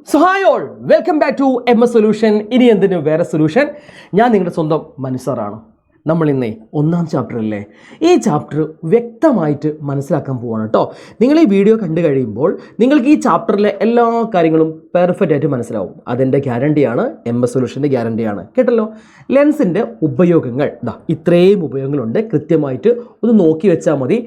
So hi all, welcome back to MS solution. ഇനി എന്തിനു വേറെ സൊല്യൂഷൻ. ഞാൻ നിങ്ങളുടെ സ്വന്തം മനുഷ്യറാണ്. നമ്മൾ ഇന്നേ 1-ാം ചാപ്റ്ററല്ലേ, ഈ ചാപ്റ്റർ വ്യക്തമായിട്ട് മനസ്സിലാക്കാൻ പോവാണ് കേട്ടോ. നിങ്ങൾ ഈ വീഡിയോ കണ്ടു കഴിയുമ്പോൾ നിങ്ങൾക്ക് ഈ ചാപ്റ്ററിലെ എല്ലാ കാര്യങ്ങളും പെർഫെക്റ്റ് ആയിട്ട് മനസ്സിലാവും. അതെൻ്റെ ഗ്യാരണ്ടിയാണ്, MS സൊല്യൂഷൻ്റെ ഗ്യാരണ്ടിയാണ്. കേട്ടല്ലോ. ലെൻസിൻ്റെ ഉപയോഗങ്ങൾ ഇത്രയും ഉപയോഗങ്ങളുണ്ട്. കൃത്യമായിട്ട് ഒന്ന് നോക്കി വെച്ചാൽ മതി.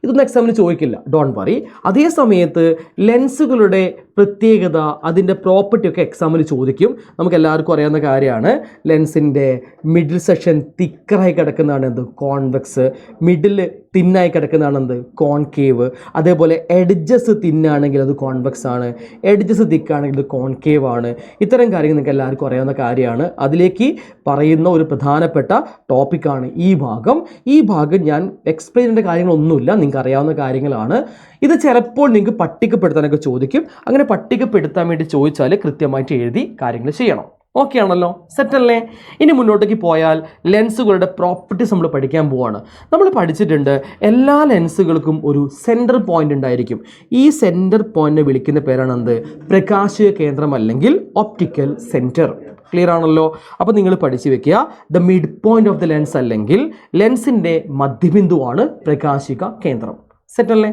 ഇതൊന്നും എക്സാമിന് ചോദിക്കില്ല, ഡോണ്ട് വറി. അതേ സമയത്ത് ലെൻസുകളുടെ പ്രത്യേകത, അതിൻ്റെ പ്രോപ്പർട്ടി ഒക്കെ എക്സാമിന് ചോദിക്കും. നമുക്ക് എല്ലാവർക്കും അറിയാവുന്ന കാര്യമാണ്, ലെൻസിൻ്റെ മിഡിൽ സെക്ഷൻ തിക്കറായി കിടക്കുന്നതാണ് എന്ത്, കോൺവെക്സ്. മിഡിൽ തിന്നായി കിടക്കുന്നതാണ് എന്ത്, കോൺകേവ്. അതേപോലെ എഡ്ജസ് തിന്നാണെങ്കിൽ അത് കോൺവെക്സ് ആണ്, എഡ്ജസ് തിക്കാണെങ്കിൽ ഇത് കോൺകേവ് ആണ്. ഇത്തരം കാര്യങ്ങൾ നിങ്ങൾക്ക് എല്ലാവർക്കും അറിയാവുന്ന കാര്യമാണ്. അതിലേക്ക് പറയുന്ന ഒരു പ്രധാനപ്പെട്ട ടോപ്പിക്കാണ് ഈ ഭാഗം. ഈ ഭാഗം ഞാൻ എക്സ്പ്ലെയിൻ ചെയ്യേണ്ട കാര്യങ്ങളൊന്നുമില്ല, നിങ്ങൾക്ക് അറിയാവുന്ന കാര്യങ്ങളാണ്. ഇത് ചിലപ്പോൾ നിങ്ങൾക്ക് പട്ടികപ്പെടുത്താനൊക്കെ ചോദിക്കും. അങ്ങനെ പട്ടികപ്പെടുത്താൻ വേണ്ടി ചോദിച്ചാൽ കൃത്യമായിട്ട് എഴുതി കാര്യങ്ങൾ ചെയ്യണം. ഓക്കെ ആണല്ലോ, സെറ്റല്ലേ? ഇനി മുന്നോട്ടേക്ക് പോയാൽ ലെൻസുകളുടെ പ്രോപ്പർട്ടീസ് നമ്മൾ പഠിക്കാൻ പോവാണ്. നമ്മൾ പഠിച്ചിട്ടുണ്ട് എല്ലാ ലെൻസുകൾക്കും ഒരു സെൻറ്റർ പോയിന്റ് ഉണ്ടായിരിക്കും. ഈ സെൻറ്റർ പോയിന്റിനെ വിളിക്കുന്ന പേരാണ് എന്ത്, പ്രകാശിക കേന്ദ്രം അല്ലെങ്കിൽ ഒപ്റ്റിക്കൽ സെൻറ്റർ. ക്ലിയർ ആണല്ലോ? അപ്പോൾ നിങ്ങൾ പഠിച്ചു വെക്കുക, the mid point of the lens അല്ലെങ്കിൽ ലെൻസിൻ്റെ മധ്യബിന്ദുവാണ് പ്രകാശിക കേന്ദ്രം. സെറ്റല്ലേ?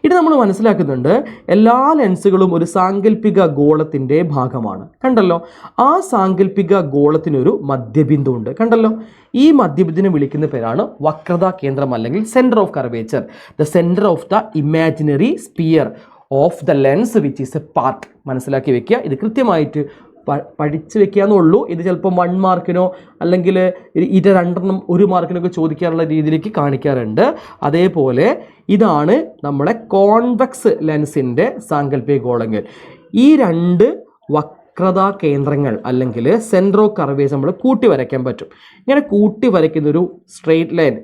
ഇത് നമ്മൾ മനസ്സിലാക്കുന്നുണ്ട്, എല്ലാ ലെൻസുകളും ഒരു സാങ്കല്പിക ഗോളത്തിൻ്റെ ഭാഗമാണ്. കണ്ടല്ലോ, ആ സാങ്കല്പിക ഗോളത്തിനൊരു മധ്യബിന്ദു ഉണ്ട്. കണ്ടല്ലോ, ഈ മധ്യബിന്ദുവിനെ വിളിക്കുന്ന പേരാണ് വക്രതാ കേന്ദ്രം അല്ലെങ്കിൽ centre of curvature, the centre of the imaginary sphere of the lens which is a part. മനസ്സിലാക്കി വെക്കുക. ഇത് കൃത്യമായിട്ട് പഠിച്ചു വെക്കാന്നുള്ളൂ. ഇത് ചിലപ്പോൾ 1 മാർക്കിനോ അല്ലെങ്കിൽ 2 1 മാർക്കിനൊക്കെ ചോദിക്കാനുള്ള രീതിയിലേക്ക് കാണിക്കാറുണ്ട്. അതേപോലെ ഇതാണ് നമ്മുടെ കോൺവെക്സ് ലെൻസിൻ്റെ സാങ്കല്പിക ഗോളങ്ങൾ. ഈ 2 വക്രതാ കേന്ദ്രങ്ങൾ അല്ലെങ്കിൽ സെൻറ്റർ ഓഫ് കർവേച്ചർ നമ്മൾ കൂട്ടി വരയ്ക്കാൻ പറ്റും. ഇങ്ങനെ കൂട്ടി വരയ്ക്കുന്നൊരു സ്ട്രെയിറ്റ് ലൈൻ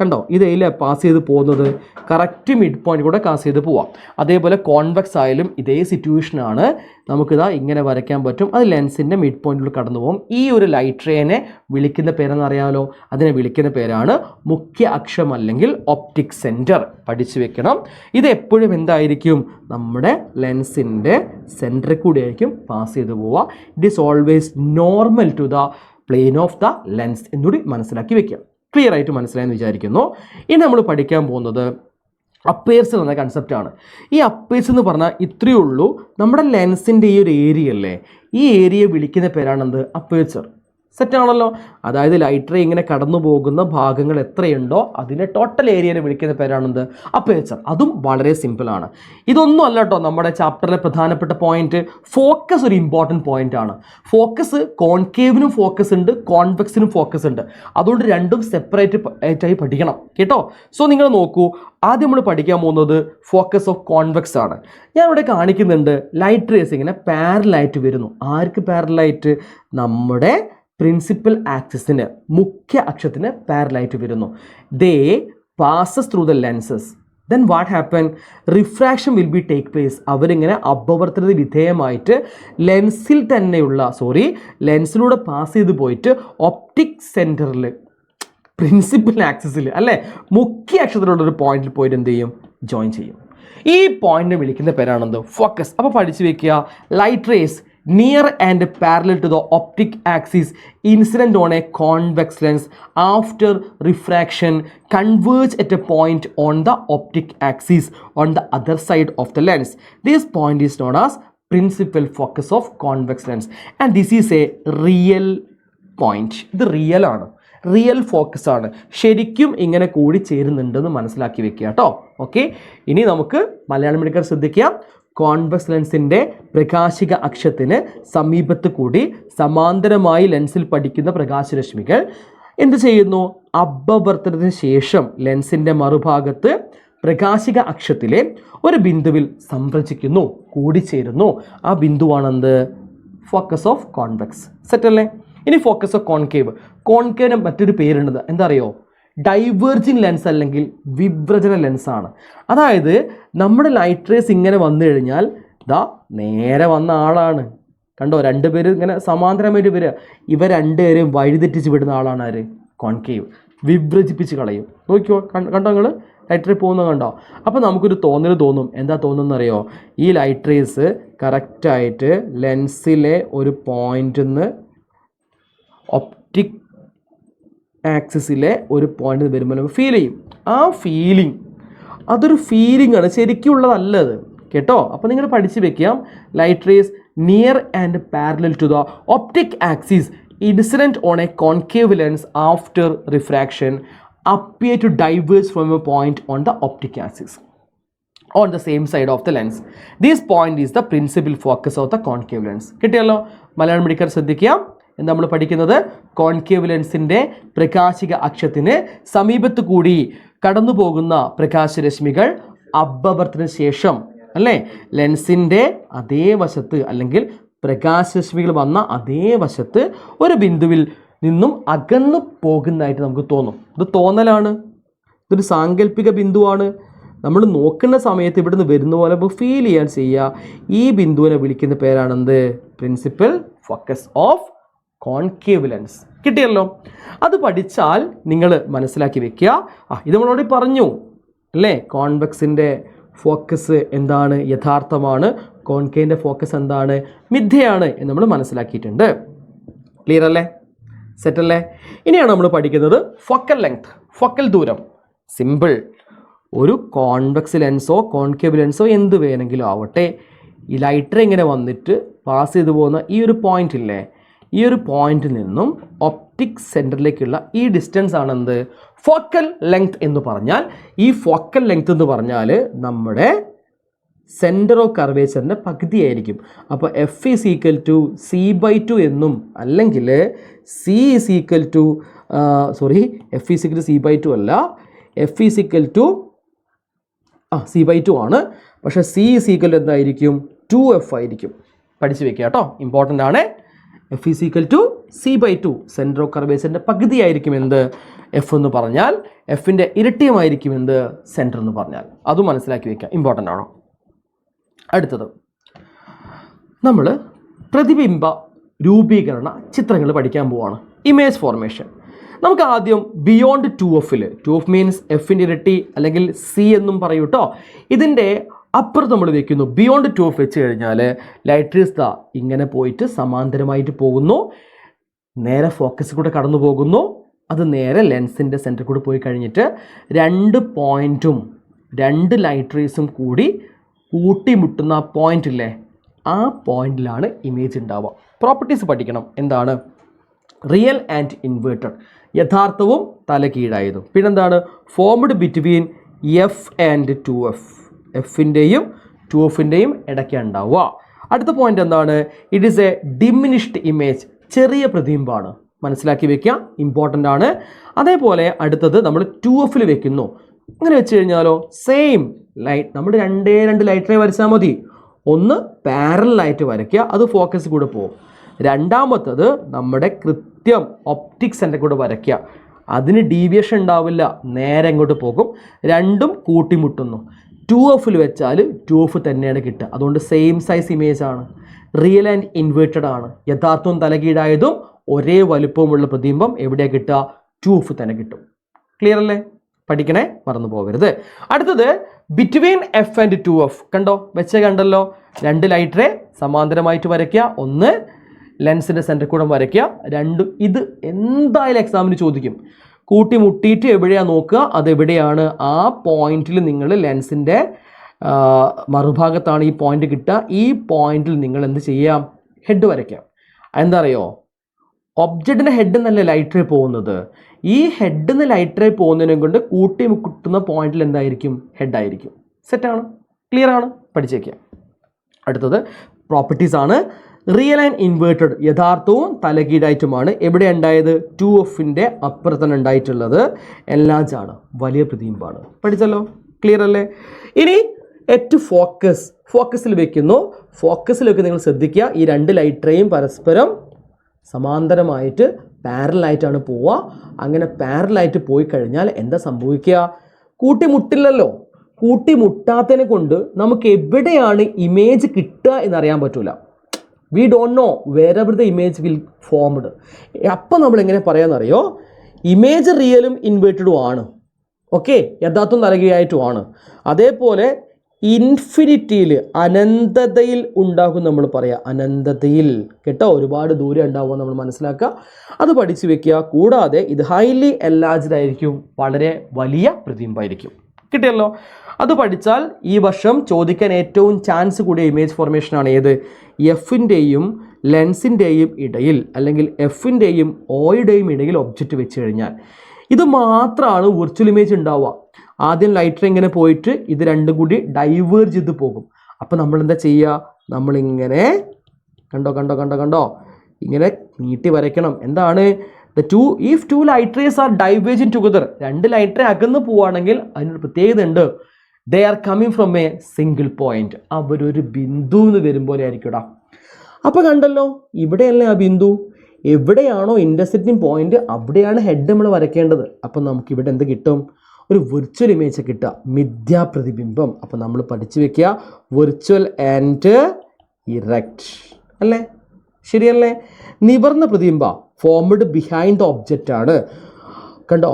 കണ്ടോ, ഇതിൽ പാസ് ചെയ്ത് പോകുന്നത് കറക്റ്റ് മിഡ് പോയിന്റ് കൂടെ പാസ് ചെയ്ത് പോവാം. അതേപോലെ കോൺവെക്സ് ആയാലും ഇതേ സിറ്റുവേഷനാണ്. നമുക്കിതാ ഇങ്ങനെ വരയ്ക്കാൻ പറ്റും. അത് ലെൻസിൻ്റെ മിഡ് പോയിന്റിൽ കടന്നു പോകും. ഈ ഒരു ലൈറ്റ് റേനെ വിളിക്കുന്ന പേരെന്ന് അറിയാമല്ലോ, അതിനെ വിളിക്കുന്ന പേരാണ് മുഖ്യ അക്ഷം അല്ലെങ്കിൽ ഒപ്റ്റിക് സെൻറ്റർ. പഠിച്ചു വെക്കണം. ഇത് എപ്പോഴും എന്തായിരിക്കും, നമ്മുടെ ലെൻസിൻ്റെ സെൻറ്ററിൽ കൂടി ആയിരിക്കും പാസ് ചെയ്ത് പോവുക. It is always normal to the plane of the lens എന്നുകൂടി മനസ്സിലാക്കി വെക്കുക. ക്ലിയർ ആയിട്ട് മനസ്സിലായെന്ന് വിചാരിക്കുന്നു. ഇനി നമ്മൾ പഠിക്കാൻ പോകുന്നത് അപ്പേഴ്സ് എന്ന കൺസെപ്റ്റാണ്. ഈ അപ്പേഴ്സ് എന്ന് പറഞ്ഞാൽ ഇത്രയേ ഉള്ളൂ, നമ്മുടെ ലെൻസിൻ്റെ ഈ ഒരു ഏരിയ അല്ലേ, ഈ ഏരിയ വിളിക്കുന്ന പേരാണെന്ത്, അപ്പേർച്ചർ. സെറ്റാണല്ലോ? അതായത് ലൈറ്റ് റേ ഇങ്ങനെ കടന്നു പോകുന്ന ഭാഗങ്ങൾ എത്രയുണ്ടോ അതിനെ ടോട്ടൽ ഏരിയയെ വിളിക്കുന്ന പേരാണെന്ത്, അപ്പേർച്ചർ. അതും വളരെ സിമ്പിളാണ്. ഇതൊന്നും അല്ല കേട്ടോ നമ്മുടെ ചാപ്റ്ററിലെ പ്രധാനപ്പെട്ട പോയിന്റ്. ഫോക്കസ് ഒരു ഇമ്പോർട്ടൻറ്റ് പോയിന്റ് ആണ്. ഫോക്കസ് കോൺകേവിനും ഫോക്കസ് ഉണ്ട്, കോൺവെക്സിനും ഫോക്കസ് ഉണ്ട്. അതുകൊണ്ട് രണ്ടും സെപ്പറേറ്റ് ആയി പഠിക്കണം കേട്ടോ. സോ നിങ്ങൾ നോക്കൂ, ആദ്യം നമ്മൾ പഠിക്കാൻ പോകുന്നത് ഫോക്കസ് ഓഫ് കോൺവെക്സ് ആണ്. ഞാൻ ഇവിടെ കാണിക്കുന്നുണ്ട്, ലൈറ്റ് റേസ് ഇങ്ങനെ പാരലായിട്ട് വരുന്നു. ആർക്ക് പാരലായിട്ട്? നമ്മുടെ പ്രിൻസിപ്പൽ ആക്സിസിന്, മുഖ്യ അക്ഷത്തിന് പാരലായിട്ട് വരുന്നു. They pass through the lenses. Then what happen, refraction will be take place. അവരിങ്ങനെ അപവർത്തന വിധേയമായിട്ട് ലെൻസിലൂടെ പാസ് ചെയ്ത് പോയിട്ട് ഒപ്റ്റിക് സെൻറ്ററിൽ, പ്രിൻസിപ്പൽ ആക്സിസിൽ അല്ലേ, മുഖ്യ അക്ഷരത്തിലുള്ളൊരു പോയിന്റിൽ പോയിട്ട് എന്ത് ചെയ്യും, ജോയിൻ ചെയ്യും. ഈ പോയിന്റിനെ വിളിക്കുന്ന പേരാണെന്ത്, ഫോക്കസ്. അപ്പോൾ പഠിച്ചു വെക്കുക, light rays near and parallel to the optic axis incident on a convex lens after refraction converge at a point on the optic axis on the other side of the lens. This point is known as principal focus of convex lens and this is a real point. ഇത് real ആണ്, real focus ആണ്. ശരിക്കും ഇങ്ങനെ കൂടി ചേരുന്നുണ്ടെന്ന് മനസ്സിലാക്കി വെക്കുക കേട്ടോ. Okay, ഇനി നമുക്ക് മലയാളം എടുക്കാൻ ശ്രദ്ധിക്കാം. കോൺവെക്സ് ലെൻസിൻ്റെ പ്രകാശിക അക്ഷത്തിന് സമീപത്ത് കൂടി സമാന്തരമായി ലെൻസിൽ പതിക്കുന്ന പ്രകാശരശ്മികൾ എന്ത് ചെയ്യുന്നു, അപവർത്തനത്തിന് ശേഷം ലെൻസിൻ്റെ മറുഭാഗത്ത് പ്രകാശിക അക്ഷത്തിലെ ഒരു ബിന്ദുവിൽ സംരചിക്കുന്നു, കൂടിച്ചേരുന്നു. ആ ബിന്ദുവാണെന്ത്, ഫോക്കസ് ഓഫ് കോൺവെക്സ്. സെറ്റല്ലേ? ഇനി ഫോക്കസ് ഓഫ് കോൺകേവ്. കോൺകേവിന് മറ്റൊരു പേരുണ്ട്, എന്താ അറിയോ, ഡൈവേർജിങ് ലെൻസ് അല്ലെങ്കിൽ വിഭ്രജന ലെൻസാണ്. അതായത് നമ്മുടെ ലൈറ്റ് റേസ് ഇങ്ങനെ വന്നു കഴിഞ്ഞാൽ ഇതാ നേരെ വന്ന ആളാണ്, കണ്ടോ, 2 പേര് ഇങ്ങനെ സമാന്തരമായിട്ട് വരിക. ഇവ 2 പേരെയും വഴിതെറ്റിച്ച് വിടുന്ന ആളാണ് ആര്, കോൺകേവ്. വിഭ്രജിപ്പിച്ച് കളയും. നോക്കിയോ, കണ്ടോ നിങ്ങൾ, ലൈറ്റ് റേ പോകുന്നത് കണ്ടോ? അപ്പോൾ നമുക്കൊരു തോന്നൽ തോന്നും. എന്താ തോന്നുന്നറിയോ? ഈ ലൈറ്റ് റേസ് കറക്റ്റായിട്ട് ലെൻസിലെ ഒരു പോയിന്റിൽ നിന്ന് ഒപ്റ്റിക് ആക്സിസിലെ ഒരു പോയിന്റ് വരുമ്പോൾ നമുക്ക് ഫീൽ ചെയ്യും. ആ ഫീലിംഗ് അതൊരു ഫീലിംഗ് ആണ്, ശരിക്കുള്ളതല്ല അത് കേട്ടോ. അപ്പോൾ നിങ്ങൾ പഠിച്ച് വെക്കാം. Light rays near and parallel to the optic axis incident on a concave lens after refraction appear to diverge from a point on the optic axis on the same side of the lens. This point is the principal focus of the concave lens. കിട്ടിയല്ലോ? മലയാളം പഠിക്കാൻ ശ്രദ്ധിക്കുക. എന്താ നമ്മൾ പഠിക്കുന്നത്? Concave ലെൻസിൻ്റെ പ്രകാശിക അക്ഷത്തിന് സമീപത്ത് കൂടി കടന്നു പോകുന്ന പ്രകാശരശ്മികൾ അപവർത്തന ശേഷം അല്ലേ ലെൻസിൻ്റെ അതേ വശത്ത് അല്ലെങ്കിൽ പ്രകാശരശ്മികൾ വന്ന അതേ വശത്ത് ഒരു ബിന്ദുവിൽ നിന്നും അകന്നു പോകുന്നതായിട്ട് നമുക്ക് തോന്നും. ഇത് തോന്നലാണ്, ഇതൊരു സാങ്കല്പിക ബിന്ദുവാണ്. നമ്മൾ നോക്കുന്ന സമയത്ത് ഇവിടുന്ന് വരുന്ന പോലെ ഫീൽ ചെയ്യാൻ ചെയ്യുക. ഈ ബിന്ദുവിനെ വിളിക്കുന്ന പേരാണെന്ത്? Principal focus of concave lens. കിട്ടിയല്ലോ? അത് പഠിച്ചാൽ നിങ്ങൾ മനസ്സിലാക്കി വെക്കുക. ഇത് നമ്മളോട് പറഞ്ഞു അല്ലേ? കോൺവെക്സിൻ്റെ ഫോക്കസ് എന്താണ്? യഥാർത്ഥമാണ്. കോൺകേവിൻ്റെ ഫോക്കസ് എന്താണ്? മിഥ്യയാണ് എന്ന് നമ്മൾ മനസ്സിലാക്കിയിട്ടുണ്ട്. ക്ലിയർ അല്ലേ? സെറ്റല്ലേ? ഇനിയാണ് നമ്മൾ പഠിക്കുന്നത് ഫോക്കൽ ലെങ്ത്, ഫോക്കൽ ദൂരം. സിമ്പിൾ. ഒരു കോൺവെക്സ് ലെൻസോ കോൺകേവ് ലെൻസോ എന്ത് വേണമെങ്കിലും ആവട്ടെ, ഈ ലൈറ്റർ ഇങ്ങനെ വന്നിട്ട് പാസ് ചെയ്തു പോകുന്ന ഈ ഒരു പോയിന്റ് ഇല്ലേ, ഈ ഒരു പോയിന്റിൽ നിന്നും ഒപ്റ്റിക് സെൻറ്ററിലേക്കുള്ള ഈ ഡിസ്റ്റൻസ് ആണെന്ത്? ഫോക്കൽ ലെങ്ത് എന്ന് പറഞ്ഞാൽ. ഈ ഫോക്കൽ ലെങ്ത് എന്ന് പറഞ്ഞാൽ നമ്മുടെ സെൻറ്റർ ഓഫ് കർവേച്ചറിൻ്റെ പകുതിയായിരിക്കും. അപ്പോൾ F is equal to C/2 എന്നും അല്ലെങ്കിൽ C is equal to F is equal to C/2 അല്ല, F is equal to C/2 ആണ്. പക്ഷേ സി ഈസ് ഈക്വൽ എന്തായിരിക്കും? 2F ആയിരിക്കും. പഠിച്ച് വെക്കുക കേട്ടോ, ഇമ്പോർട്ടൻ്റ് ആണ്. F is equal to C/2, centre of കർവേച്ചറിൻ്റെ പകുതിയായിരിക്കും എന്ത്? എഫ് എന്ന് പറഞ്ഞാൽ. എഫിൻ്റെ ഇരട്ടിയുമായിരിക്കും എന്ത്? സെൻറ്റർ എന്ന് പറഞ്ഞാൽ. അതും മനസ്സിലാക്കി വെക്കുക, ഇമ്പോർട്ടൻ്റ് ആണോ? അടുത്തത് നമ്മൾ പ്രതിബിംബ രൂപീകരണ ചിത്രങ്ങൾ പഠിക്കാൻ പോവാണ്. Image formation. നമുക്ക് ആദ്യം ബിയോണ്ട് 2Fൽ, 2F മീൻസ് എഫിൻ്റെ ഇരട്ടി അല്ലെങ്കിൽ സി എന്നും പറയൂ കേട്ടോ. ഇതിൻ്റെ അപ്പുറത്ത് നമ്മൾ വെക്കുന്നു. ബിയോണ്ട് 2F വെച്ച് കഴിഞ്ഞാൽ ലൈറ്റ് റേസ് ഇങ്ങനെ പോയിട്ട് സമാന്തരമായിട്ട് പോകുന്നു, നേരെ ഫോക്കസിൽ കൂടെ കടന്നു പോകുന്നു. അത് നേരെ ലെൻസിൻ്റെ സെൻറ്ററിൽ കൂടെ പോയി കഴിഞ്ഞിട്ട് രണ്ട് പോയിൻറ്റും രണ്ട് ലൈറ്റ് റേസും കൂടി കൂട്ടിമുട്ടുന്ന പോയിന്റ് ഇല്ലേ, ആ പോയിന്റിലാണ് ഇമേജ് ഉണ്ടാവുക. പ്രോപ്പർട്ടീസ് പഠിക്കണം. എന്താണ്? റിയൽ ആൻഡ് ഇൻവേർട്ടഡ്, യഥാർത്ഥവും തലകീഴായതും. പിന്നെന്താണ്? Formed between F and 2F, എഫിൻ്റെയും 2Fൻ്റെയും ഇടയ്ക്കാണ് ഉണ്ടാവുക. അടുത്ത പോയിന്റ് എന്താണ്? It is A diminished image, ചെറിയ പ്രതിബിംബമാണ്. മനസ്സിലാക്കി വെക്കുക, ഇമ്പോർട്ടൻ്റ് ആണ്. അതേപോലെ അടുത്തത് നമ്മൾ 2Fൽ വെക്കുന്നു. അങ്ങനെ വെച്ച് കഴിഞ്ഞാലോ സെയിം ലൈറ്റ്, നമ്മൾ രണ്ട് ലൈറ്റ് റേ വരച്ചാൽ മതി. ഒന്ന് പാരലായിട്ട് വരയ്ക്കുക, അത് ഫോക്കസ് കൂടെ പോകും. രണ്ടാമത്തത് നമ്മുടെ കൃത്യം ഒപ്റ്റിക് സെൻറ്റർ കൂടെ വരയ്ക്കുക, അതിന് ഡീവിയേഷൻ ഉണ്ടാവില്ല, നേരെ എങ്ങോട്ട് പോകും. രണ്ടും കൂട്ടിമുട്ടുന്നു. 2Fൽ വെച്ചാൽ 2F തന്നെയാണ് കിട്ടുക. അതുകൊണ്ട് സെയിം സൈസ് ഇമേജ് ആണ്. റിയൽ ആൻഡ് ഇൻവേർട്ടഡ് ആണ്. യഥാർത്ഥവും തലകീഴായതും ഒരേ വലുപ്പവുമുള്ള പ്രതിബിംബം എവിടെയാണ് കിട്ടുക? 2F തന്നെ കിട്ടും. ക്ലിയർ അല്ലേ? പഠിക്കണേ, മറന്നു പോകരുത്. അടുത്തത് ബിറ്റ്വീൻ എഫ് ആൻഡ് 2F. കണ്ടോ? കണ്ടല്ലോ. രണ്ട് ലൈറ്റ് റേ സമാന്തരമായിട്ട് വരയ്ക്കുക, ഒന്ന് ലെൻസിൻ്റെ സെൻറ്റർ കൂടെ വരയ്ക്കുക. രണ്ടും ഇത് എന്തായാലും എക്സാമിന് ചോദിക്കും. കൂട്ടിമുട്ടിയിട്ട് എവിടെയാണ് നോക്കുക, അതെവിടെയാണ്? ആ പോയിന്റിൽ നിങ്ങൾ ലെൻസിൻ്റെ മറുഭാഗത്താണ് ഈ പോയിന്റ് കിട്ടുക. ഈ പോയിന്റിൽ നിങ്ങൾ എന്ത് ചെയ്യാം? ഹെഡ് വരയ്ക്കാം. എന്താ അറിയോ? ഒബ്ജക്റ്റിൻ്റെ ഹെഡ് എന്നല്ലേ ലൈറ്റ് റേ പോകുന്നത്. ഈ ഹെഡ് നിന്ന് ലൈറ്റ് റേ പോകുന്നതിനെ കൊണ്ട് കൂട്ടിമുട്ടുന്ന പോയിന്റിൽ എന്തായിരിക്കും? ഹെഡായിരിക്കും. സെറ്റാണ്? ക്ലിയർ ആണ്? പഠിച്ചേക്കാം. അടുത്തത് പ്രോപ്പർട്ടീസ് ആണ്. റിയൽ ആൻഡ് ഇൻവേർട്ടഡ്, യഥാർത്ഥവും തലകീഴായിട്ടുമാണ്. എവിടെ ഉണ്ടായത്? 2Fൻ്റെ അപ്പുറത്താണ് ഉണ്ടായിട്ടുള്ളത്. എല്ലാജാണ്, വലിയ പ്രതിബിംബമാണ്. പഠിച്ചല്ലോ? ക്ലിയർ അല്ലേ? ഇനി എറ്റ് ഫോക്കസിൽ വെക്കുന്നു. ഫോക്കസിൽ വെക്ക് നിങ്ങൾ ശ്രദ്ധിക്കുക, ഈ രണ്ട് ലൈറ്റ് റേയും പരസ്പരം സമാന്തരമായിട്ട് പാരലായിട്ടാണ് പോവുക. അങ്ങനെ പാരലായിട്ട് പോയി കഴിഞ്ഞാൽ എന്താ സംഭവിക്കുക? കൂട്ടിമുട്ടില്ലല്ലോ. കൂട്ടിമുട്ടാത്തതിനെ കൊണ്ട് നമുക്ക് എവിടെയാണ് ഇമേജ് കിട്ടുക എന്നറിയാൻ പറ്റില്ല. We don't know wherever the image will formed. അപ്പം നമ്മൾ എങ്ങനെ പറയാമെന്നറിയോ? ഇമേജ് റിയലും ഇൻവേർട്ടഡും ആണ്. ഓക്കെ, യഥാർത്ഥം നൽകുകയായിട്ടുമാണ്. അതേപോലെ ഇൻഫിനിറ്റിയിൽ, അനന്തതയിൽ ഉണ്ടാകും നമ്മൾ പറയാം, അനന്തതയിൽ കേട്ടോ, ഒരുപാട് ദൂരം ഉണ്ടാവുക നമ്മൾ മനസ്സിലാക്കുക, അത് പഠിച്ചു വെക്കുക. കൂടാതെ ഇത് ഹൈലി എൻലാർജ്ഡ് ആയിരിക്കും, വളരെ വലിയ പ്രതിബിംബമായിരിക്കും. കിട്ടിയല്ലോ. അത് പഠിച്ചാൽ ഈ വർഷം ചോദിക്കാൻ ഏറ്റവും ചാൻസ് കൂടിയ ഇമേജ് ഫോർമേഷനാണ് ഏത്? എഫിൻ്റെയും ലെൻസിൻ്റെയും ഇടയിൽ, അല്ലെങ്കിൽ എഫിൻ്റെയും ഓയുടെയും ഇടയിൽ ഒബ്ജക്റ്റ് വെച്ച് കഴിഞ്ഞാൽ ഇത് മാത്രമാണ് വിർച്വൽ ഇമേജ് ഉണ്ടാവുക. ആദ്യം ലൈറ്റർ ഇങ്ങനെ പോയിട്ട് ഇത് രണ്ടും കൂടി ഡൈവേർജ് ചെയ്ത് പോകും. അപ്പോൾ നമ്മൾ എന്താ ചെയ്യുക? നമ്മളിങ്ങനെ കണ്ടോ ഇങ്ങനെ നീട്ടി വരയ്ക്കണം. എന്താണ്? if two light rays are diverging together, രണ്ട് ലൈറ്റ് റേ അകന്ന് പോവുകയാണെങ്കിൽ അതിനൊരു പ്രത്യേകത ഉണ്ട്. they are coming from a single point. അവരൊരു ബിന്ദു എന്ന് വരുമ്പോലെ ആയിരിക്കും. അപ്പോൾ കണ്ടല്ലോ, ഇവിടെയല്ലേ ആ ബിന്ദു? എവിടെയാണോ ഇൻ്റർസെക്റ്റിംഗ് പോയിന്റ് അവിടെയാണ് ഹെഡ് നമ്മൾ വരയ്ക്കേണ്ടത്. അപ്പം നമുക്ക് ഇവിടെ എന്ത് കിട്ടും? ഒരു വിർച്വൽ ഇമേജ് കിട്ടുക, മിഥ്യാപ്രതിബിംബം. അപ്പം നമ്മൾ പഠിച്ചു വെക്കുക, വിർച്വൽ ആൻഡ് ഇറക്റ്റ് അല്ലേ? ശരിയല്ലേ? നിവർന്ന പ്രതിബിംബ ഫോംഡ് ബിഹൈൻഡ് ദ ഒബ്ജക്റ്റ് ആണ്. കണ്ടോ,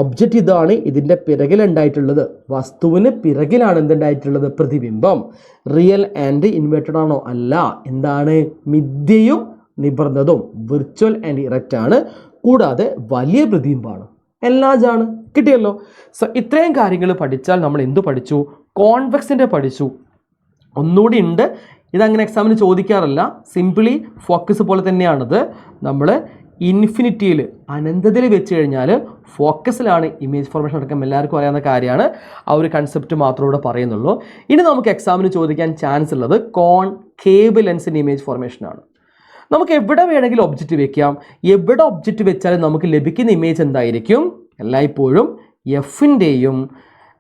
ഒബ്ജക്റ്റ് ഇതാണ്, ഇതിൻ്റെ പിറകിലുണ്ടായിട്ടുള്ളത്, വസ്തുവിന് പിറകിലാണ് എന്തുണ്ടായിട്ടുള്ളത്? പ്രതിബിംബം. റിയൽ ആൻഡ് ഇൻവേർട്ടഡ് ആണോ? അല്ല. എന്താണ്? മിഥ്യയും നിവർന്നതും, വിർച്വൽ ആൻഡ് ഇറക്റ്റ് ആണ്. കൂടാതെ വലിയ പ്രതിബിംബമാണ്, എല്ലാജാണ്. കിട്ടിയല്ലോ. സോ ഇത്രയും കാര്യങ്ങൾ പഠിച്ചാൽ നമ്മൾ എന്ത് പഠിച്ചു? കോൺവെക്സിൻ്റെ പഠിച്ചു. ഒന്നുകൂടി ഉണ്ട്, ഇതങ്ങനെ എക്സാമിന് ചോദിക്കാറില്ല, സിംപിളി ഫോക്കസ് പോലെ തന്നെയാണത്. നമ്മൾ ഇൻഫിനിറ്റിയിൽ, അനന്തതയിൽ വെച്ച് കഴിഞ്ഞാൽ ഫോക്കസിലാണ് ഇമേജ് ഫോർമേഷൻ അടക്കം എല്ലാവർക്കും അറിയാവുന്ന കാര്യമാണ്. ആ ഒരു കൺസെപ്റ്റ് മാത്രമേ ഇവിടെ പറയുന്നുള്ളൂ. ഇനി നമുക്ക് എക്സാമിന് ചോദിക്കാൻ ചാൻസ് ഉള്ളത് കോൺകേവ് ലെൻസിൻ്റെ ഇമേജ് ഫോർമേഷനാണ്. നമുക്ക് എവിടെ വേണമെങ്കിലും ഒബ്ജക്റ്റ് വെക്കാം. എവിടെ ഒബ്ജക്റ്റ് വെച്ചാലും നമുക്ക് ലഭിക്കുന്ന ഇമേജ് എന്തായിരിക്കും? എല്ലായ്പ്പോഴും എഫിൻ്റെയും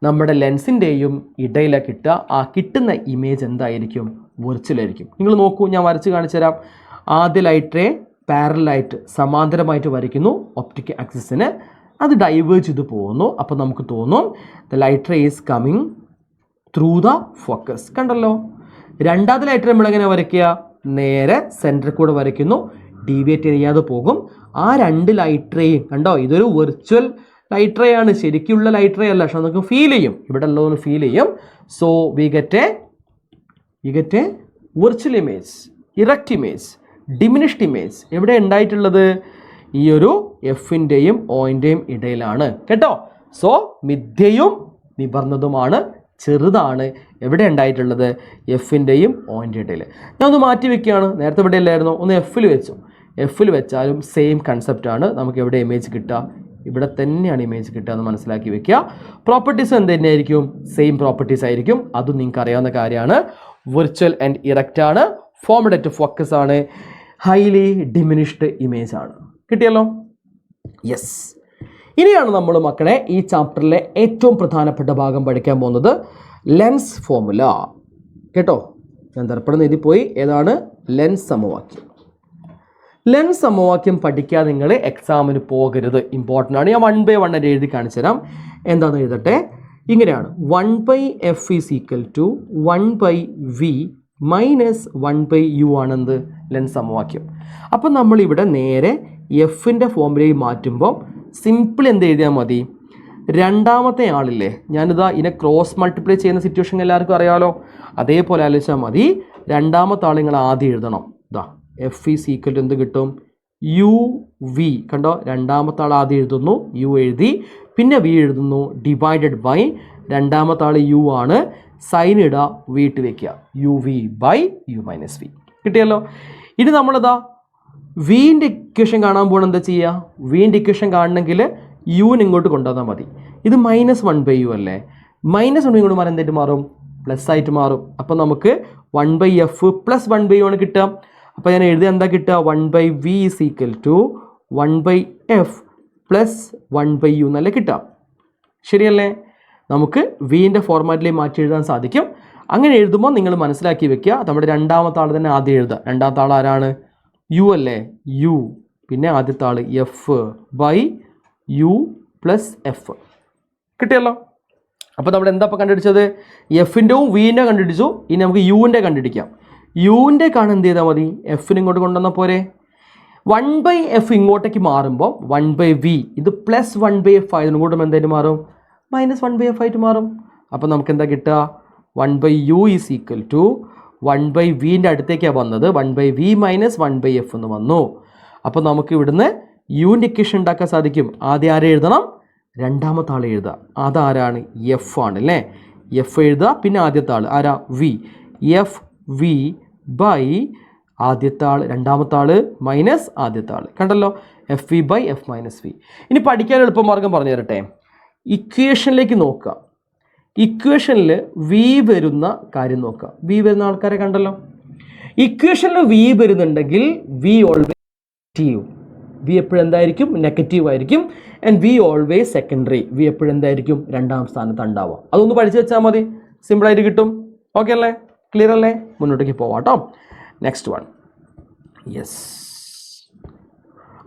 നമ്മുടെ ലെൻസിൻ്റെയും ഇടയിലാണ് കിട്ടുക. ആ കിട്ടുന്ന ഇമേജ് എന്തായിരിക്കും? വിർച്വലായിരിക്കും. നിങ്ങൾ നോക്കൂ, ഞാൻ വരച്ച് കാണിച്ചു തരാം. ആദ്യ ലൈറ്റ് റേ പാരലായിട്ട് സമാന്തരമായിട്ട് വരയ്ക്കുന്നു ഒപ്റ്റിക് ആക്സിസിന്, അത് ഡൈവേർജ് ചെയ്ത് പോകുന്നു. അപ്പോൾ നമുക്ക് തോന്നും the light ray is coming through the focus. കണ്ടല്ലോ. രണ്ടാമത്തെ ലൈറ്റ് റേ നമ്മളെങ്ങനെ വരയ്ക്കുക? നേരെ സെൻറ്ററിൽ കൂടെ വരയ്ക്കുന്നു, ഡീവിയേറ്റ് ചെയ്യാതെ പോകും. ആ രണ്ട് ലൈറ്റ് റേയും കണ്ടോ, ഇതൊരു വിർച്വൽ ലൈറ്റ് റേ ആണ്, ശരിക്കുള്ള ലൈറ്റ് റേ അല്ല, പക്ഷെ നമുക്ക് ഫീൽ ചെയ്യും, ഇവിടെ ഉള്ളതൊന്ന് ഫീൽ ചെയ്യും. So we get A virtual image, erect image, diminished image. എവിടെ ഉണ്ടായിട്ടുള്ളത്? ഈ ഒരു എഫിൻ്റെയും ഓയിൻ്റെയും ഇടയിലാണ് കേട്ടോ. സോ മിഥ്യയും നിവർന്നതുമാണ്, ചെറുതാണ്. എവിടെ ഉണ്ടായിട്ടുള്ളത്? എഫിൻ്റെയും ഓയിൻ്റെ ഇടയിൽ. ഞാൻ ഒന്ന് മാറ്റി വെക്കുകയാണ്, നേരത്തെ ഇവിടെ അല്ലായിരുന്നു, ഒന്ന് എഫിൽ വെച്ചു. എഫിൽ വെച്ചാലും സെയിം കൺസെപ്റ്റാണ്. നമുക്ക് എവിടെ ഇമേജ് കിട്ടുക? ഇവിടെ തന്നെയാണ് ഇമേജ് കിട്ടുക എന്ന് മനസ്സിലാക്കി വെക്കുക. പ്രോപ്പർട്ടീസ് എന്ത് തന്നെയായിരിക്കും? സെയിം പ്രോപ്പർട്ടീസ് ആയിരിക്കും. അതും നിങ്ങൾക്ക് അറിയാവുന്ന കാര്യമാണ്. വിർച്വൽ ആൻഡ് ഇറക്റ്റ് ആണ്, ഫോംഡ് അറ്റ് ഫോക്കസ് ആണ്, ഹൈലി ഡിമിനിഷ്ഡ് ഇമേജ് ആണ്. കിട്ടിയല്ലോ? യെസ്. ഇനിയാണ് നമ്മൾ മക്കളെ ഈ ചാപ്റ്ററിലെ ഏറ്റവും പ്രധാനപ്പെട്ട ഭാഗം പഠിക്കാൻ പോകുന്നത്, ലെൻസ് ഫോർമുല. കേട്ടോ, ഞാൻ ദർപ്പണം എഴുതി പോയി. ഏതാണ്? ലെൻസ് സമവാക്യം. ലെൻസ് സമവാക്യം പഠിക്കാതെ നിങ്ങൾ എക്സാമിന് പോകരുത്, ഇമ്പോർട്ടൻ്റ് ആണ്. ഞാൻ 1/1 ആയിട്ട് എഴുതി കാണിച്ചു തരാം. എന്താണെന്ന് എഴുതട്ടെ. ഇങ്ങനെയാണ്, 1/f is equal to 1/v minus 1/u ആണെന്ത്? ലെൻസ് സമവാക്യം. അപ്പം നമ്മളിവിടെ നേരെ എഫിൻ്റെ ഫോർമുലയിൽ മാറ്റുമ്പോൾ സിമ്പിൾ എന്ത് എഴുതിയാൽ മതി? രണ്ടാമത്തെ ആളില്ലേ, ഞാനിതാ ഇതിനെ ക്രോസ് മൾട്ടിപ്ലൈ ചെയ്യുന്ന സിറ്റുവേഷൻ എല്ലാവർക്കും അറിയാമല്ലോ, അതേപോലെ ആലോചിച്ചാൽ മതി. രണ്ടാമത്തെ ആൾ നിങ്ങൾ ആദ്യം എഴുതണം. ഇതാ എഫ് ഈസ് ഈക്വൽ ടു എന്ത് കിട്ടും? U V. കണ്ടോ, രണ്ടാമത്തെ ആൾ ആദ്യം എഴുതുന്നു, യു എഴുതി, പിന്നെ വി എഴുതുന്നു, ഡിവൈഡഡ് ബൈ രണ്ടാമത്തെ ആൾ യു ആണ്, സൈൻ ഇടുക, വി ഇട്ട് വെക്കുക, U V by U minus V. കിട്ടിയല്ലോ. ഇനി നമ്മളിതാ വീൻ്റെ ഇക്വേഷൻ കാണാൻ പോകണം. എന്താ ചെയ്യുക? വീൻ്റെ ഇക്വേഷൻ കാണണമെങ്കിൽ യുവിന് ഇങ്ങോട്ട് കൊണ്ടുവന്നാൽ മതി. ഇത് -1/u അല്ലേ? -1 ഇങ്ങോട്ട് മാറി എന്തായിട്ട് മാറും? പ്ലസ് ആയിട്ട് മാറും. അപ്പം നമുക്ക് 1/f പ്ലസ് 1/u ആണ് കിട്ടുക. അപ്പോൾ ഞാൻ എഴുതി എന്താ കിട്ടുക? 1/v is equal to 1/f plus 1/u എന്നല്ലേ കിട്ടുക. ശരിയല്ലേ? നമുക്ക് വീൻ്റെ ഫോർമാറ്റിലേക്ക് മാറ്റി എഴുതാൻ സാധിക്കും. അങ്ങനെ എഴുതുമ്പോൾ നിങ്ങൾ മനസ്സിലാക്കി വെക്കുക, നമ്മുടെ രണ്ടാമത്തെ ആൾ തന്നെ ആദ്യം എഴുതുക. രണ്ടാമത്തെ ആൾ ആരാണ്? യു അല്ലേ? യു, പിന്നെ ആദ്യത്തെ ആൾ F by U plus F. കിട്ടിയല്ലോ. അപ്പോൾ നമ്മൾ എന്താ ഇപ്പോൾ കണ്ടുപിടിച്ചത്? എഫിൻ്റെയും വീൻ്റെ കണ്ടുപിടിച്ചു. ഇനി നമുക്ക് യുവിൻ്റെ കണ്ടുപിടിക്കാം. യുവിൻ്റെ കാണാൻ എന്ത് ചെയ്താൽ മതി? എഫിന് ഇങ്ങോട്ട് കൊണ്ടുവന്നാൽ പോരെ. 1/f ഇങ്ങോട്ടേക്ക് മാറുമ്പോൾ 1/v, ഇത് പ്ലസ് 1/f ആയതിനും കൂടെ എന്തായാലും മാറും? -1/f ആയിട്ട് മാറും. അപ്പോൾ നമുക്ക് എന്താ കിട്ടുക? 1/u ഈസ് ഈക്വൽ ടു 1/vൻ്റെ അടുത്തേക്കാണ് വന്നത്, 1/v - 1/f എന്ന് വന്നു. അപ്പോൾ നമുക്ക് ഇവിടുന്ന് യുവിൻ്റെ ഇക്വേഷൻ ഉണ്ടാക്കാൻ സാധിക്കും. ആദ്യം ആരെ എഴുതണം? രണ്ടാമത്തെ ആൾ എഴുതുക. അതാരാണ്? എഫ് ആണ് അല്ലേ? എഫ് എഴുതുക. പിന്നെ ആദ്യത്തെ ആൾ ആരാ? വി. എഫ് വി ബൈ ആദ്യത്തെ ആൾ, രണ്ടാമത്തെ ആൾ മൈനസ് ആദ്യത്തെ ആൾ. കണ്ടല്ലോ? F V by F minus V. ഇനി പഠിക്കാൻ എളുപ്പമാർഗം പറഞ്ഞു തരട്ടെ. ഇക്വേഷനിലേക്ക് നോക്കുക. ഇക്വേഷനിൽ വി വരുന്ന കാര്യം നോക്കുക. വി വരുന്ന ആൾക്കാരെ കണ്ടല്ലോ? ഇക്വേഷനിൽ വി വരുന്നുണ്ടെങ്കിൽ വി ഓൾവേസ് നെഗറ്റീവ്. വി എപ്പോഴും എന്തായിരിക്കും? നെഗറ്റീവ് ആയിരിക്കും. And V always secondary. V എപ്പോഴും എന്തായിരിക്കും? രണ്ടാം സ്ഥാനത്ത് ഉണ്ടാവുക. അതൊന്ന് പഠിച്ചു വെച്ചാൽ മതി, സിമ്പിളായിട്ട് കിട്ടും. ഓക്കെ അല്ലേ? ക്ലിയർ അല്ലേ? മുന്നോട്ടേക്ക് പോവാം കേട്ടോ. Next one. യെസ്,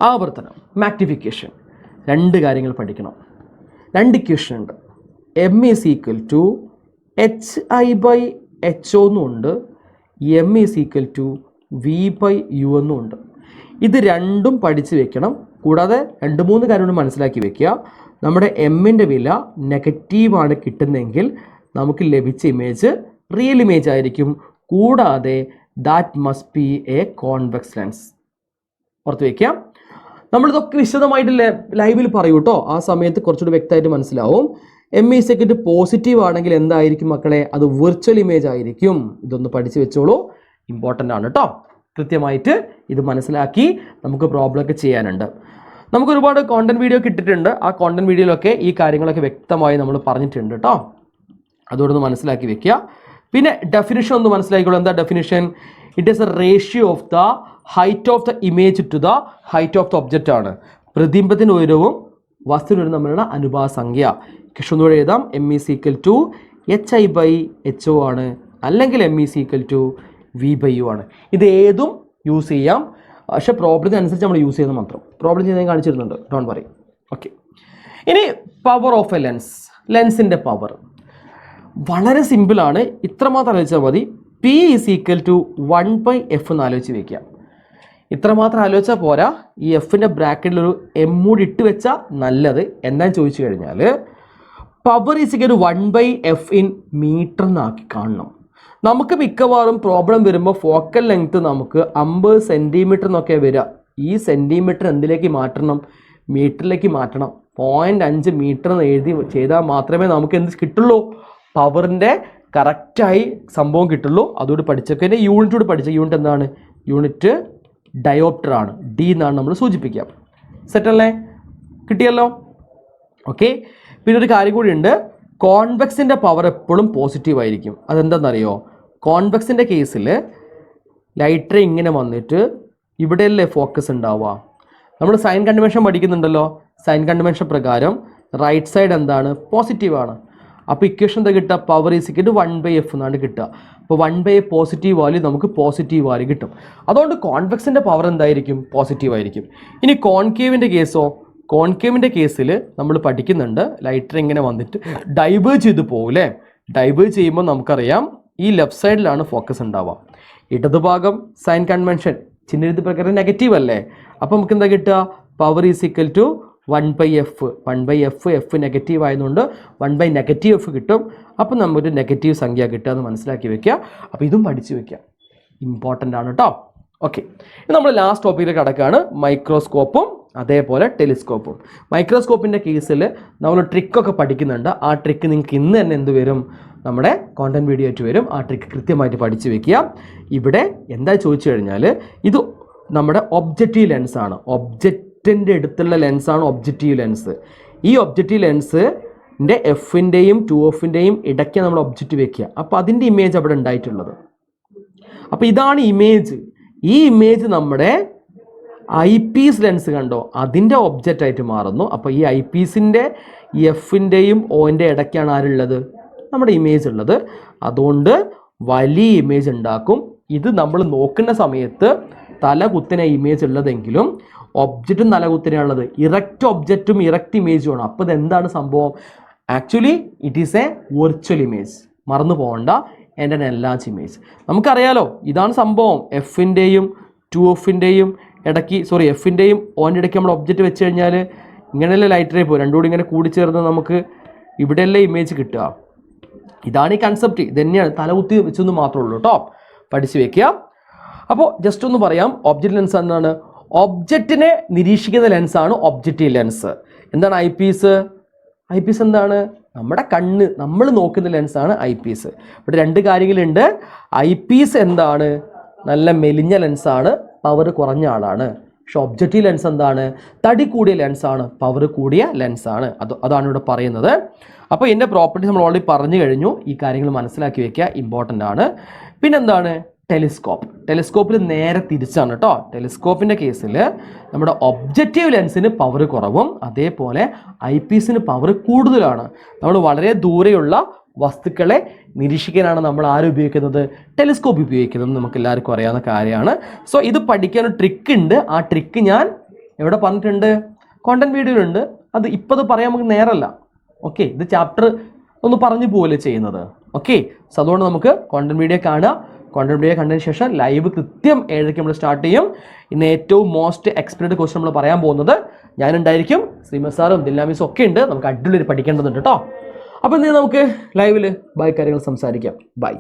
ആവർത്തനം, മാഗ്നിഫിക്കേഷൻ. രണ്ട് കാര്യങ്ങൾ പഠിക്കണം. രണ്ട് ഇക്വേഷൻ ഉണ്ട്. M is equal to H I by H ഒന്നും ഉണ്ട്, M is equal to V by U എന്നും ഉണ്ട്. ഇത് രണ്ടും പഠിച്ച് വെക്കണം. കൂടാതെ 2-3 കാര്യം മനസ്സിലാക്കി വെക്കുക. നമ്മുടെ എമ്മിൻ്റെ വില നെഗറ്റീവാണ് കിട്ടുന്നതെങ്കിൽ നമുക്ക് ലഭിച്ച ഇമേജ് റിയൽ ഇമേജ് ആയിരിക്കും. കൂടാതെ that must be A convex lens. ഓർത്ത് വയ്ക്കാം. നമ്മളിതൊക്കെ വിശദമായിട്ട് ലൈവിൽ പറയൂ കേട്ടോ. ആ സമയത്ത് കുറച്ചുകൂടി വ്യക്തമായിട്ട് മനസ്സിലാവും. എം ഇ സെക്കൻഡ് പോസിറ്റീവ് ആണെങ്കിൽ എന്തായിരിക്കും മക്കളെ? അത് വിർച്വൽ ഇമേജ് ആയിരിക്കും. ഇതൊന്ന് പഠിച്ചു വെച്ചോളൂ, ഇമ്പോർട്ടൻ്റ് ആണ് കേട്ടോ. കൃത്യമായിട്ട് ഇത് മനസ്സിലാക്കി നമുക്ക് പ്രോബ്ലമൊക്കെ ചെയ്യാനുണ്ട്. നമുക്ക് ഒരുപാട് കോണ്ടന്റ് വീഡിയോ കിട്ടിയിട്ടുണ്ട്. ആ കോണ്ടന്റ് വീഡിയോയിലൊക്കെ ഈ കാര്യങ്ങളൊക്കെ വ്യക്തമായി നമ്മൾ പറഞ്ഞിട്ടുണ്ട് കേട്ടോ. അതോടൊന്ന് മനസ്സിലാക്കി വെക്കുക. പിന്നെ ഡെഫിനിഷൻ ഒന്ന് മനസ്സിലാക്കിക്കോളൂ. എന്താ definition? It is a ratio of the height of the image to the height of the object ആണ്. പ്രതിബിംബത്തിൻ്റെ ഉയരവും വസ്തുവിനും തമ്മിലുള്ള അനുപാത സംഖ്യ. കൃഷ്ണനോട് എഴുതാം. M is equal to H I by H O ആണ്, അല്ലെങ്കിൽ M is equal to V by U ആണ്. ഇത് ഏതും യൂസ് ചെയ്യാം. പക്ഷേ പ്രോബ്ലത്തിനനുസരിച്ച് നമ്മൾ യൂസ് ചെയ്യുന്നത് മാത്രം. പ്രോബ്ലം ചെയ്ത് ഞാൻ കാണിച്ചിരുന്നുണ്ട്, ഡോണ്ട് വറി. ഓക്കെ. ഇനി പവർ ഓഫ് എ ലെൻസ്. ലെൻസിൻ്റെ പവർ വളരെ സിമ്പിളാണ്. ഇത്രമാത്രം ആലോചിച്ചാൽ മതി. P is equal to 1/f എന്ന് ആലോചിച്ച് വയ്ക്കുക. ഇത്രമാത്രം ആലോചിച്ചാൽ പോരാ. ഈ എഫിൻ്റെ ബ്രാക്കറ്റിലൊരു എം കൂടി ഇട്ട് വെച്ചാൽ നല്ലത്. എന്താണെന്ന് ചോദിച്ചു കഴിഞ്ഞാൽ power is equal to 1/f in metre എന്നാക്കി കാണണം. നമുക്ക് മിക്കവാറും പ്രോബ്ലം വരുമ്പോൾ ഫോക്കൽ ലെങ്ത് നമുക്ക് 50 സെൻറ്റിമീറ്റർ എന്നൊക്കെ വരിക. ഈ സെൻറ്റിമീറ്റർ എന്തിലേക്ക് മാറ്റണം? മീറ്ററിലേക്ക് മാറ്റണം. 0.5 മീറ്റർ എന്ന് എഴുതി ചെയ്താൽ മാത്രമേ നമുക്ക് എന്ത് കിട്ടുള്ളൂ? പവറിൻ്റെ കറക്റ്റായി സംഭവം കിട്ടുള്ളൂ. അതുകൊണ്ട് പഠിച്ചൊക്കെ തന്നെ യൂണിറ്റോട് പഠിച്ച യൂണിറ്റ് എന്താണ്? യൂണിറ്റ് ഡയോപ്റ്റർ ആണ്. ഡി എന്നാണ് നമ്മൾ സൂചിപ്പിക്കുക. സെറ്റല്ലേ? കിട്ടിയല്ലോ? ഓക്കെ. പിന്നെ ഒരു കാര്യം കൂടി ഉണ്ട്. കോൺവെക്സിൻ്റെ പവർ എപ്പോഴും പോസിറ്റീവ് ആയിരിക്കും. അതെന്താണെന്നറിയോ? കോൺവെക്സിൻ്റെ കേസിൽ ലൈറ്റ് റേ ഇങ്ങനെ വന്നിട്ട് ഇവിടെയല്ലേ ഫോക്കസ് ഉണ്ടാവുക. നമ്മൾ സൈൻ കൺവെൻഷൻ പഠിക്കുന്നുണ്ടല്ലോ. സൈൻ കൺവെൻഷൻ പ്രകാരം റൈറ്റ് സൈഡ് എന്താണ്? പോസിറ്റീവാണ്. അപ്പോൾ ഇക്വേഷൻ എന്താ കിട്ടുക? Power is equal to 1/f എന്നാണ് കിട്ടുക. അപ്പോൾ 1/f പോസിറ്റീവ് വാല്യൂ നമുക്ക് പോസിറ്റീവ് വാല്യൂ കിട്ടും. അതുകൊണ്ട് കോൺവെക്സിൻ്റെ പവർ എന്തായിരിക്കും? പോസിറ്റീവ് ആയിരിക്കും. ഇനി കോൺകേവിൻ്റെ കേസോ? കോൺകേവിൻ്റെ കേസിൽ നമ്മൾ പഠിക്കുന്നുണ്ട്. ലൈറ്റർ ഇങ്ങനെ വന്നിട്ട് ഡൈവേർജ് ചെയ്ത് പോകില്ലേ? ഡൈവേർജ് ചെയ്യുമ്പോൾ നമുക്കറിയാം ഈ ലെഫ്റ്റ് സൈഡിലാണ് ഫോക്കസ് ഉണ്ടാവുക. ഇടതുഭാഗം സൈൻ കൺവെൻഷൻ ചിഹ്നരീതി പ്രകാരം നെഗറ്റീവ് അല്ലേ? അപ്പോൾ നമുക്ക് എന്താ കിട്ടുക? Power is equal to 1/f. 1/f, F negative ആയതുകൊണ്ട് 1/-f കിട്ടും. അപ്പം നമുക്ക് നെഗറ്റീവ് സംഖ്യ കിട്ടുക എന്ന് മനസ്സിലാക്കി വെക്കുക. അപ്പോൾ ഇതും പഠിച്ചു വെക്കുക, ഇമ്പോർട്ടൻ്റ് ആണ് കേട്ടോ. ഓക്കെ. നമ്മൾ ലാസ്റ്റ് ടോപ്പിക്കിലേക്ക് കടക്കുകയാണ്. മൈക്രോസ്കോപ്പും അതേപോലെ ടെലിസ്കോപ്പും. മൈക്രോസ്കോപ്പിൻ്റെ കേസിൽ നമ്മൾ ട്രിക്കൊക്കെ പഠിക്കുന്നുണ്ട്. ആ ട്രിക്ക് നിങ്ങൾക്ക് ഇന്ന് തന്നെ എന്ത് വരും? നമ്മുടെ കോണ്ടന്റ് വീഡിയോ ആയിട്ട് വരും. ആ ട്രിക്ക് കൃത്യമായിട്ട് പഠിച്ചു വെക്കുക. ഇവിടെ എന്താ ചോദിച്ചു കഴിഞ്ഞാൽ ഇത് നമ്മുടെ ഒബ്ജക്റ്റീവ് ലെൻസാണ്. ഒബ്ജക്റ്റിൻ്റെ അടുത്തുള്ള ലെൻസാണ് ഒബ്ജക്റ്റീവ് ലെൻസ്. ഈ ഒബ്ജക്റ്റീവ് ലെൻസിൻ്റെ എഫിൻ്റെയും 2f-ൻ്റെയും ഇടയ്ക്ക് നമ്മൾ ഒബ്ജക്റ്റ് വെക്കുക. അപ്പോൾ അതിൻ്റെ ഇമേജ് അവിടെ ഉണ്ടായിട്ടുള്ളത്. അപ്പോൾ ഇതാണ് ഇമേജ്. ഈ ഇമേജ് നമ്മുടെ ഐ പീസ് ലെൻസ് കണ്ടോ, അതിൻ്റെ ഒബ്ജക്റ്റ് ആയിട്ട് മാറുന്നു. അപ്പോൾ ഈ ഐ പീസിൻ്റെ എഫിൻ്റെയും ഒൻ്റെ ഇടയ്ക്കാണ് ആരുള്ളത്? നമ്മുടെ ഇമേജ് ഉള്ളത്. അതുകൊണ്ട് വലിയ ഇമേജ് ഉണ്ടാക്കും. ഇത് നമ്മൾ നോക്കുന്ന സമയത്ത് തല കുത്തിന ഇമേജ് ഉള്ളതെങ്കിലും ഒബ്ജക്റ്റും തല കുത്തിനുള്ളത്. ഇറക്റ്റ് ഒബ്ജക്റ്റും ഇറക്റ്റ് ഇമേജും ആണ്. അപ്പോൾ ഇതെന്താണ് സംഭവം? Actually it is A virtual image. മറന്നു പോകണ്ട, എൻ്റെ നെല്ലാച്ച് ഇമേജ്. നമുക്കറിയാലോ ഇതാണ് സംഭവം. എഫിൻ്റെയും 2f-ൻ്റെയും ഇടയ്ക്ക് എഫിൻ്റെയും ഓൻ്റെ ഇടയ്ക്ക് നമ്മൾ ഒബ്ജക്റ്റ് വെച്ച് കഴിഞ്ഞാൽ ഇങ്ങനെയല്ലേ ലൈറ്റ് റേ പോകും. രണ്ടുകൂടി ഇങ്ങനെ കൂടിച്ചേർന്ന് നമുക്ക് ഇവിടെയല്ലേ ഇമേജ് കിട്ടുക. ഇതാണ് ഈ കൺസെപ്റ്റ്. ഇത് തന്നെയാണ്, തലകുത്തി വെച്ചെന്ന് മാത്രമേ ഉള്ളൂ കേട്ടോ, പഠിച്ചു വെക്കുക. അപ്പോൾ ജസ്റ്റ് ഒന്ന് പറയാം, ഒബ്ജക്റ്റ് ലെൻസ് എന്താണ്? ഒബ്ജക്റ്റിനെ നിരീക്ഷിക്കുന്ന ലെൻസാണ് ഒബ്ജക്റ്റീവ് ലെൻസ്. എന്താണ് ഐ പീസ്? ഐ പീസ് എന്താണ്? നമ്മുടെ കണ്ണ്, നമ്മൾ നോക്കുന്ന ലെൻസാണ് ഐ പീസ്. ഇവിടെ രണ്ട് കാര്യങ്ങളുണ്ട്. ഐ പീസ് എന്താണ്? നല്ല മെലിഞ്ഞ ലെൻസാണ്, പവർ കുറഞ്ഞ ആളാണ്. പക്ഷെ ഒബ്ജക്റ്റീവ് ലെൻസ് എന്താണ്? തടി കൂടിയ ലെൻസാണ്, പവർ കൂടിയ ലെൻസാണ്. അതാണ് ഇവിടെ പറയുന്നത്. അപ്പോൾ ഇതിൻ്റെ പ്രോപ്പർട്ടീസ് നമ്മൾ ഓൾറെഡി പറഞ്ഞു കഴിഞ്ഞു. ഈ കാര്യങ്ങൾ മനസ്സിലാക്കി വെക്കുക, ഇമ്പോർട്ടൻ്റ് ആണ്. പിന്നെന്താണ്? ടെലിസ്കോപ്പ്. ടെലിസ്കോപ്പിൽ നേരെ തിരിച്ചാണ് കേട്ടോ. ടെലിസ്കോപ്പിൻ്റെ കേസിൽ നമ്മുടെ ഒബ്ജക്റ്റീവ് ലെൻസിന് പവർ കുറവും അതേപോലെ ഐ പീസിന് പവർ കൂടുതലാണ്. നമ്മൾ വളരെ ദൂരെയുള്ള വസ്തുക്കളെ നിരീക്ഷിക്കാനാണ് നമ്മൾ ഉപയോഗിക്കുന്നത്? ടെലിസ്കോപ്പ് ഉപയോഗിക്കുന്നത്. നമുക്ക് എല്ലാവർക്കും അറിയാവുന്ന കാര്യമാണ്. സോ ഇത് പഠിക്കാൻ ഒരു ട്രിക്ക് ഉണ്ട്. ആ ട്രിക്ക് ഞാൻ എവിടെ പറഞ്ഞിട്ടുണ്ട്? കോണ്ടന്റ് വീഡിയോയിലുണ്ട്. അത് ഇപ്പോൾ അത് പറയാൻ നമുക്ക് നേരമല്ല. ഓക്കെ, ഇത് ചാപ്റ്റർ ഒന്ന് പറഞ്ഞു പോവുകയല്ലേ ചെയ്യുന്നത്. ഓക്കെ, സോ അതുകൊണ്ട് നമുക്ക് കോണ്ടന്റ് വീഡിയോ കാണുക. കോണ്ടന്റ് വീഡിയോ കണ്ടതിന് ശേഷം ലൈവ് കൃത്യം 7:00 നമ്മൾ സ്റ്റാർട്ട് ചെയ്യും. ഇന്ന് ഏറ്റവും മോസ്റ്റ് എക്സ്പെക്റ്റഡ് ക്വസ്റ്റ്യൻ നമ്മൾ പറയാൻ പോകുന്നത് ഞാനുണ്ടായിരിക്കും, ശ്രീമത് സാറും ദില്ലാമീസും ഒക്കെ ഉണ്ട്. നമുക്ക് അടിപൊളി പഠിക്കേണ്ടതുണ്ട് കേട്ടോ. അപ്പോൾ ഇന്ന് നമുക്ക് ലൈവിൽ ബൈ കാര്യങ്ങൾ സംസാരിക്കാം. ബൈ.